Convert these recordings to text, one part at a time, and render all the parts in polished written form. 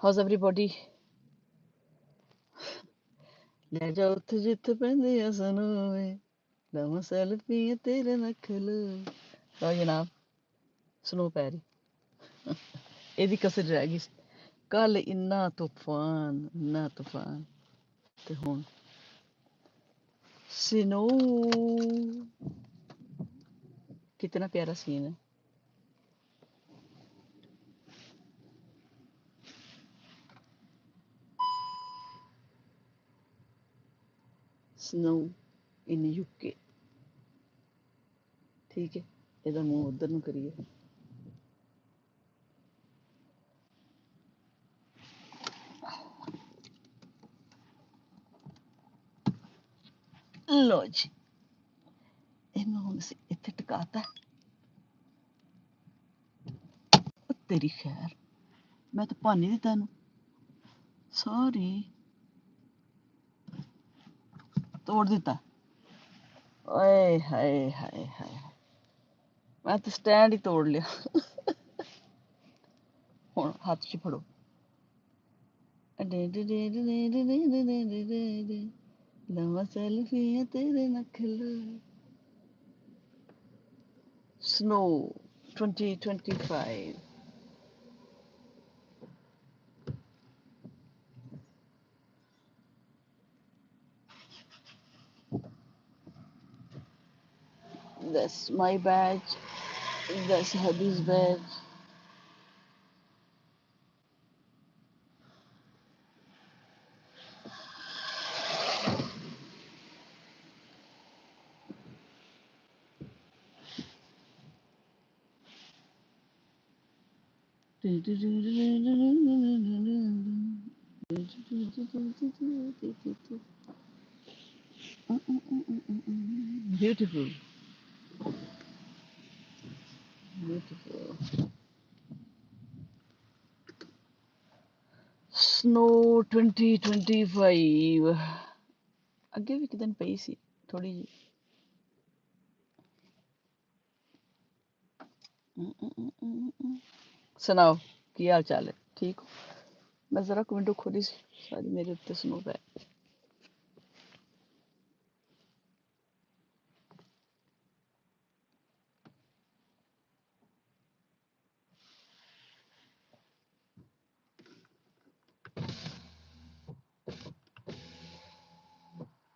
How's everybody? ਲੈ ਜਾ ਉੱਥੇ ਜਿੱਥੇ ਪੈਂਦੇ ਆ ਸਨੋਵੇ ਲਵਾਂ ਸੈਲਫੀਆਂ ਤੇਰੇ ਨਖਲ ਲਓ ਜਨਾਬ ਸਨੋ ਪੈ ਰਹੀ ਇਹਦੀ ਕਸਰ ਰਹਿ ਗਈ ਕੱਲ ਇੰਨਾ ਤੂਫਾਨ ਤੇ ਹੁਣ ਸਨੋ कितना प्यारा सीन है स्नो इन यूके ठीक है ਇਹਦਾ ਮੂੰਹ ਉਧਰ ਨੂੰ ਕਰੀਏ ਲੋ ਜੀ ਇਹਨੂੰ ਹੁਣ ਅਸੀਂ ਇੱਥੇ ਟਿਕਾਤਾ ਤੇਰੀ ਖੈਰ ਮੈਂ ਤਾਂ ਭਾਨੀ ਦਿੱਤਾ ਇਹਨੂੰ ਸੌਰੀ ਤੋੜ ਦਿੱਤਾ ਓਏ ਹਾਏ ਹਾਏ ਹਾਏ ਮੈਂ ਤਾਂ ਸਟੈਂਡ ਹੀ ਤੋੜ ਲਿਆ ਹੁਣ ਹੱਥ 'ਚ ਫੜੋ ਲਵਾਂ ਸੈਲਫੀਆਂ ਤੇਰੇ ਨਖਲ snow 2025 That's my badge. That's hubby's badge. Beautiful. Beautiful. Snow 2025 ਅੱਗੇ ਵੀ ਇੱਕ ਦਿਨ ਪਈ ਸੀ ਥੋੜੀ ਜਿਹੀ ਸੁਣਾਓ ਕੀ ਹਾਲ ਚਾਲ ਹੈ ਠੀਕ ਹੋ ਮੈਂ ਜ਼ਰਾ ਵਿੰਡੋ ਖੋਲੀ ਸੀ ਸਾਰੀ ਮੇਰੇ ਉੱਤੇ ਸਨੋ ਪੈ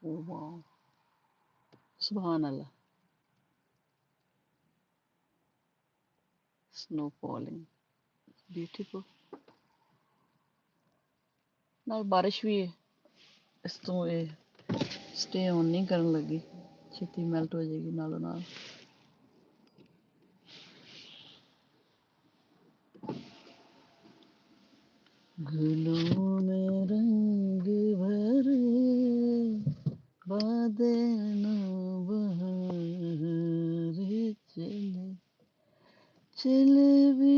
Oh wow. Subhanallah. Snow falling. Beautiful. ਨਾਲ ਬਾਰਿਸ਼ ਵੀ ਹੈ ਇਸ ਤੋਂ ਇਹ ਸਟੇ ਆਨ ਨਹੀਂ ਕਰਨ ਲੱਗੀ ਛੇਤੀ ਮੈਲਟ ਹੋ ਜਾਏਗੀ ਨਾਲੋਂ ਨਾਲ गुलों में रंग भरे बादलों बहारे चले चले भी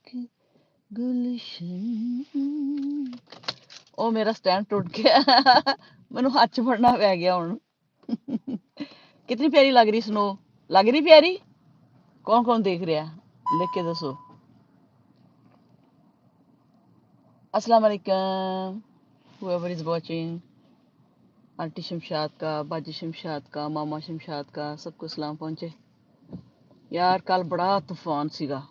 के गुलशन ਉਹ ਮੇਰਾ ਸਟੈਂਡ ਟੁੱਟ ਗਿਆ ਮੈਨੂੰ ਹੱਥ 'ਚ ਫੜਨਾ ਪੈ ਗਿਆ ਹੁਣ कितनी प्यारी लग रही स्नो लग रही प्यारी कौन कौन देख रहा लिख के दसो अस्सलाम वालेकुम whoever is watching aunty Shamshad का बाजी शमशाद का मामा शमशाद का सबको सलाम पहुंचे यार कल बड़ा तूफान सीगा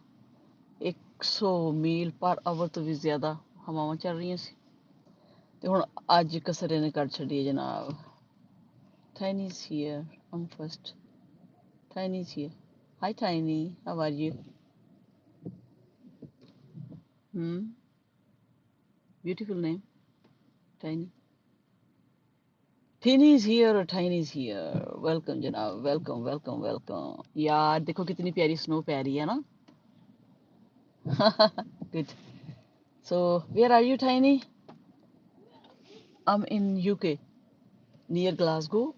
100 मील पर आवर तो भी ज्यादा हवावां चल रही सी ते हुण अज कसरे ने कर छड़ी है जनाब Tiny's here I'm first Tiny's here hi Tiny how are you beautiful name Tiny Tiny's here or Tiny's here welcome जनाब welcome welcome welcome यार देखो कितनी प्यारी स्नो पै रही है ना good so where are you Tiny I'm in UK near Glasgow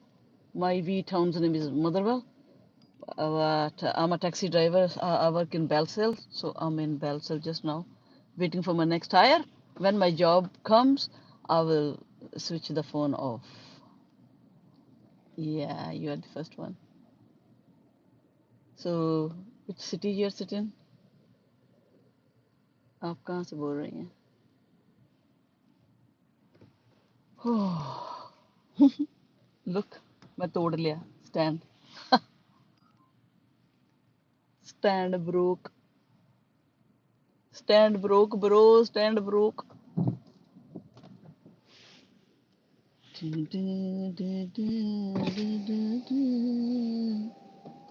my V town's name is Motherwell I'm a taxi driver I work in Bellshill so I'm in Bellshill just now waiting for my next hire when my job comes I will switch the phone off yeah you are the first one so which city you're sitting आप कहाँ से बोल रही हैं? Look, मैं तोड़ लिया stand. Stand broke, stand broke bro, stand broke.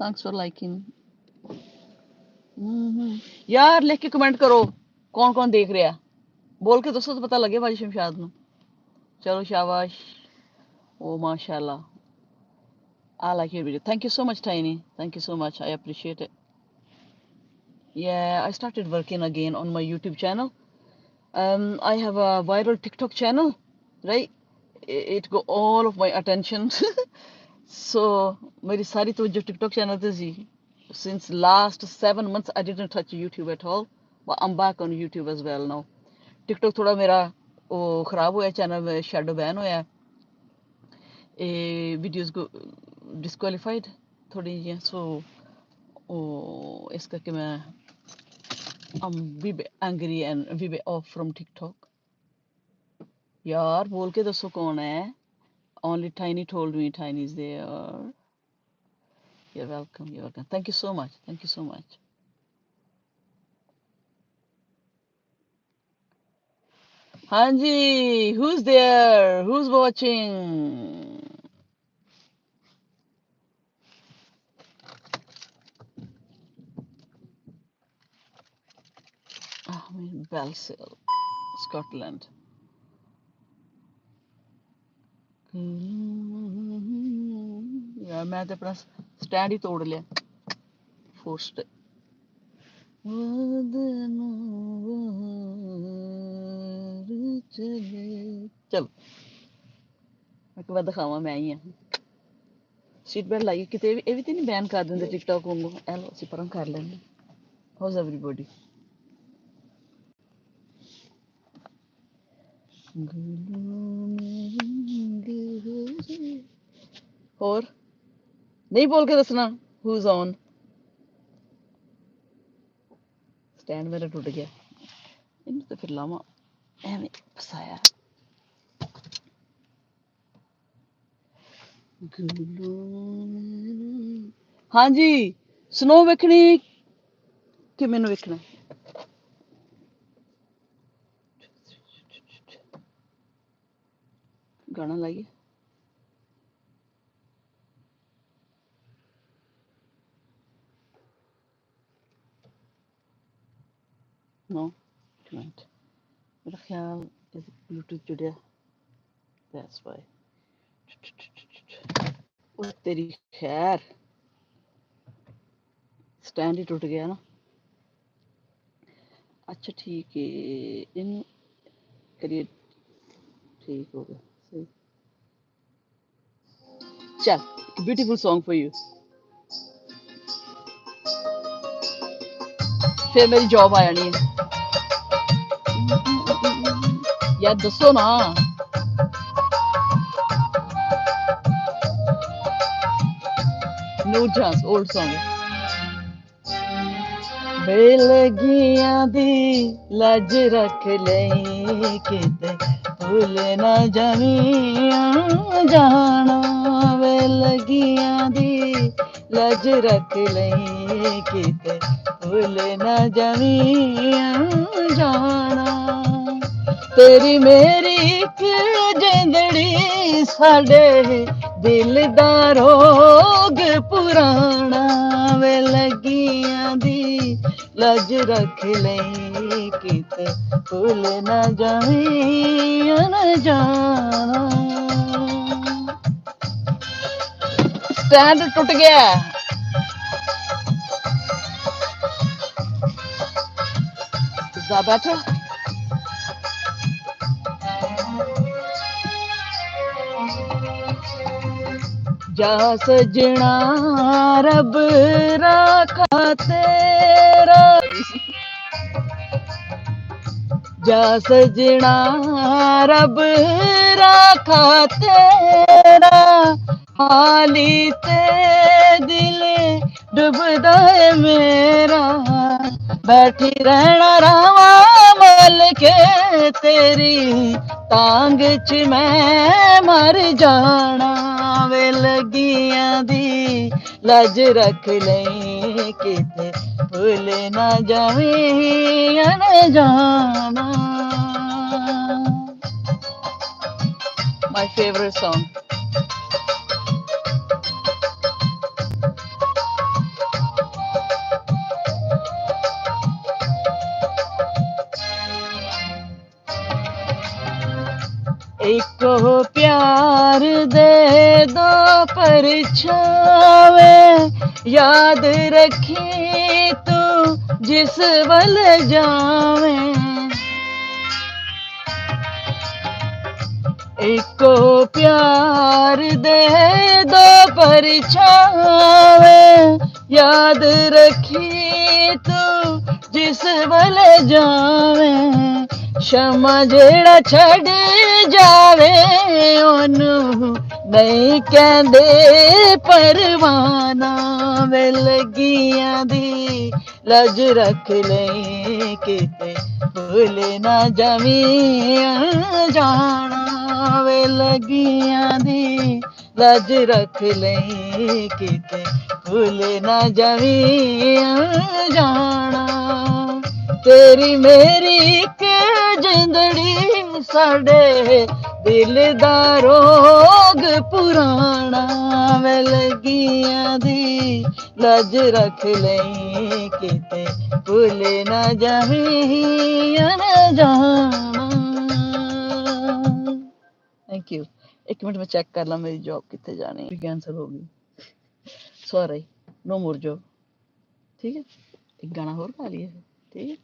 Thanks for liking. यार लिख के कमेंट करो कौन कौन देख रहा है, बोल के दसो तो पता लगे भाजी शमशाद ਨੂੰ। चलो शाबाश। ओ माशाल्लाह, I like your video. Thank you so much, Tiny. Thank you so much. I appreciate it. Yeah, I started working again on my YouTube channel. I have a viral TikTok channel, right? It got all of my attention. So मेरी सारी तवज्जो TikTok channel पे थी. Since last 7 months, I didn't touch YouTube at all. But I'm back on YouTube as well now. TikTok थोड़ा मेरा वो खराब हुआ, चैनल में शैडो बैन हुआ, वीडियोस को डिस्क्वालीफाइड थोड़ी जी, सो ओ इस करके मैं I'm a bit angry and a bit off from TikTok. यार बोल के दसो कौन है? Only Tiny told me Tiny is there. You're welcome. You're welcome. Thank you so much. Thank you so much. हाँ जी, who's there? Who's watching? I'm in Bellshill, Scotland. यार मैं तो अपना स्टैंड ही तोड़ लिया, फोर्स्ट। चल एक बार दिखावा मैं ही हाँ, सीट बेल्ट लाइए किते ये भी तो नहीं बैन कर देंगे टिकटॉक वांगू। हेलो ਅਸੀਂ ਪਰਾਂ ਕਰ ਲੈਂਦੇ। House everybody? और नहीं बोल के दसना who's on। स्टैंड मेरा टूट गया, इन्हें तो फिर लावा एवें फसाया। हाँ जी, स्नो वेखनी कि मैनू वेखना? गाना लाइए। नो कमेंट, मेरा ख्याल ब्लूटूथ जुड़िया, दैट्स व्हाई। ओ तेरी खैर, स्टैंड ही टूट गया ना। अच्छा ठीक है, इन करिए, ठीक हो गया सही। चल ब्यूटीफुल सॉन्ग फॉर यू, फिर मेरी जॉब आ जानी है। यार दसो ना। नूर जहां ओल्ड सॉन्ग। बेलगियां दी लज रख लई किते भूल ना जावियां जाना। बेलगियां दी लज रख लई किते भूल ना जावियां जाना। तेरी मेरी एक जिंदड़ी साडे दिल दा रोग पुराना। वे लगियां दी लज रख लई किते भूल ना जावियां न जाना। स्टैंड टूट गया, is that better? जा सजना रब राखा तेरा, जा सजना रब राखा तेरा। हाली ते दिल डुबदा है मेरा, बैठी रहना रावा मोल के तेरी तांग च मैं मर जाना वे लगियां दी लज रख ले किते भूल ना जावी जाना My favorite song. एक प्यार दे दो परछावे याद रखी तू जिस वल जावे एको प्यार दे दो परछावे याद रखी तू जिस वल जावे क्षमा जेड़ा छड़ जावे ओनू नहीं कहंदे परवाना वे लगियां दी लज रख ले किते भूल ना जावी जाना वे लगियां दी लज रख ले किते भूल ना जावी जाना तेरी मेरी एक जिंदड़ी साडे दिल दा रोग पुराना वे लगियां दी लज रख ले किते भूल ना जावी जाना थैंक यू एक मिनट में चेक कर ला मेरी जॉब कितने जाने कैंसिल होगी सॉरी नो मोर जॉब ठीक है एक गाना और गा लिया ठीक है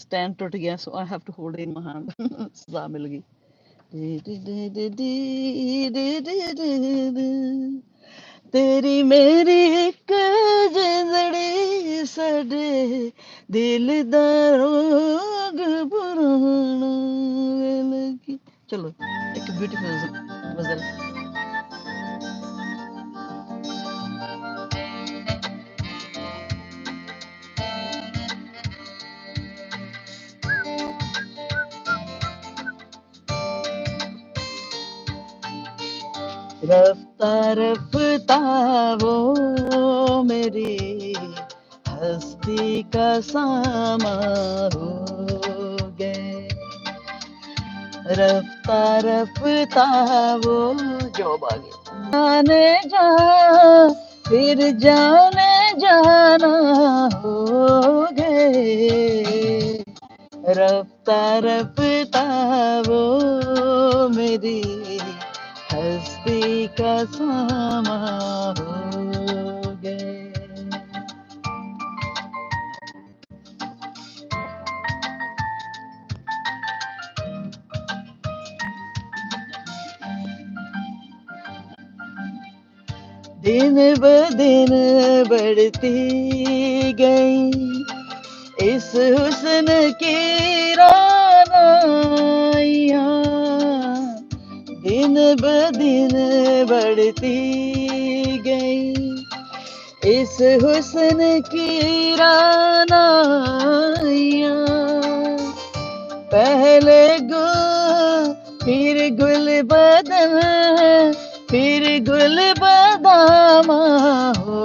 स्टैंड टूट गया so I have to hold in my hand सजा मिल गई तेरी मेरी एक जिंदड़ी साडे दिल दा रोग पुराना लगी चलो एक ब्यूटीफुल गजल रफ्ता रफ्ता वो मेरी हस्ती का सामा हो गए रफ्ता रफ्ता वो जॉब आ गई जाने जा फिर जाने जाना हो गए रफ्ता रफ्ता वो मेरी हस्ती का सामा हो गए दिन ब दिन बढ़ती गई इस हुस्न की रानाइयाँ दिन ब दिन बढ़ती गई इस हुस्न की रानाइयाँ पहले गुल फिर गुल बदन फिर गुल बदामा हो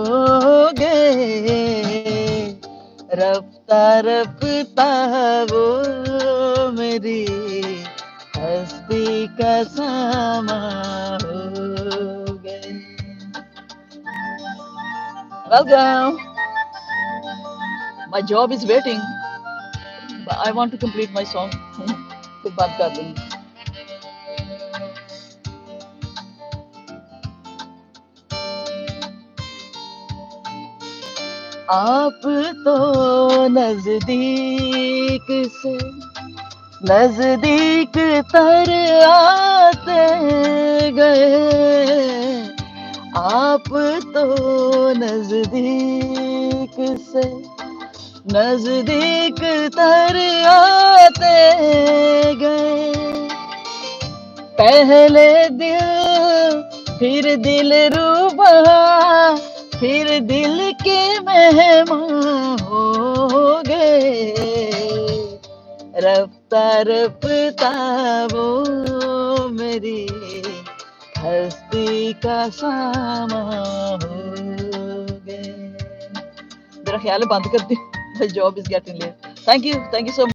गए रफ्ता रफ्ता वो मेरी हस्ती का सामा हो गए Welcome. My job is waiting. But I want to complete my song. फिर बात कर दूंगी आप तो नजदीक से नजदीक तर आते गए आप तो नजदीक से नजदीक तर आते गए पहले दिल फिर दिल रूबा, फिर दिल के मेहमान हो गए। रफ्ता रफ्ता वो मेरी हस्ती का सामा हो गए। मेरा ख्याल है बंद कर दी। Job is getting late. Thank you so